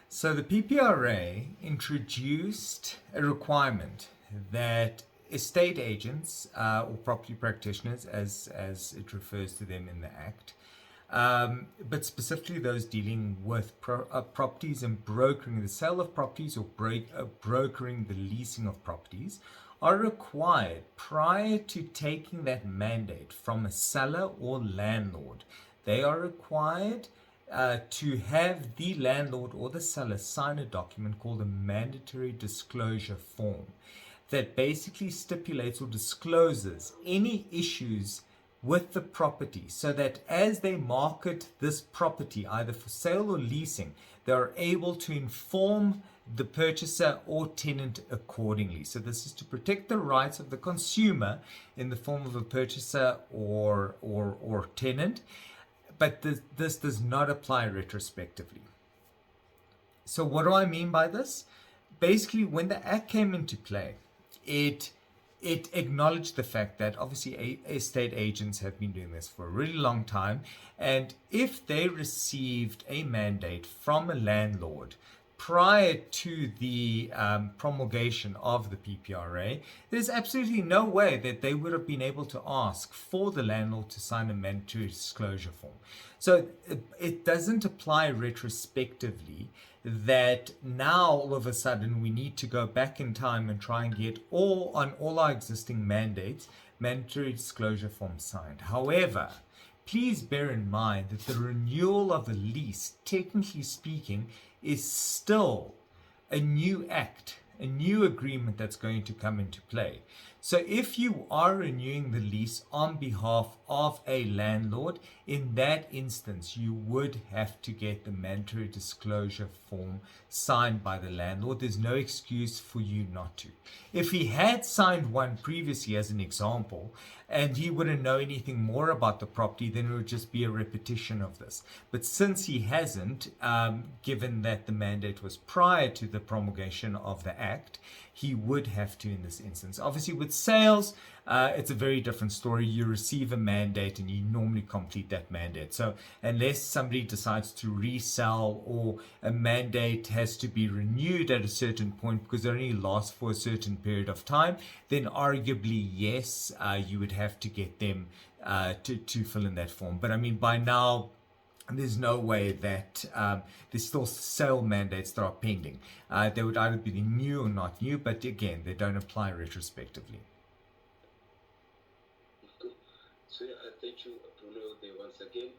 So the PPRA introduced a requirement that estate agents or property practitioners, as it refers to them in the Act, but specifically those dealing with properties and brokering the sale of properties or brokering the leasing of properties, are required prior to taking that mandate from a seller or landlord. They are required to have the landlord or the seller sign a document called a mandatory disclosure form that basically stipulates or discloses any issues with the property, so that as they market this property either for sale or leasing, they are able to inform the purchaser or tenant accordingly. So this is to protect the rights of the consumer in the form of a purchaser or tenant, but this does not apply retrospectively. So what do I mean by this? Basically, when the Act came into play, it acknowledged the fact that obviously estate agents have been doing this for a really long time, and if they received a mandate from a landlord prior to the promulgation of the PPRA, there's absolutely no way that they would have been able to ask for the landlord to sign a mandatory disclosure form. So it doesn't apply retrospectively that now all of a sudden we need to go back in time and try and get all our existing mandates mandatory disclosure forms signed. However, please bear in mind that the renewal of a lease, technically speaking, is still a new act, a new agreement that's going to come into play. So if you are renewing the lease on behalf of a landlord, in that instance, you would have to get the mandatory disclosure form signed by the landlord. There's no excuse for you not to. If he had signed one previously, as an example, and he wouldn't know anything more about the property, then it would just be a repetition of this. But since he hasn't, given that the mandate was prior to the promulgation of the Act, he would have to in this instance. Obviously, with sales, it's a very different story. You receive a mandate and you normally complete that mandate. So unless somebody decides to resell or a mandate has to be renewed at a certain point because it only lasts for a certain period of time, then arguably, yes, you would have to get them to fill in that form. But I mean, by now, there's no way that there's still sale mandates that are pending. They would either be new or not new, but again, they don't apply retrospectively. So yeah, thank you, Bruno, once again.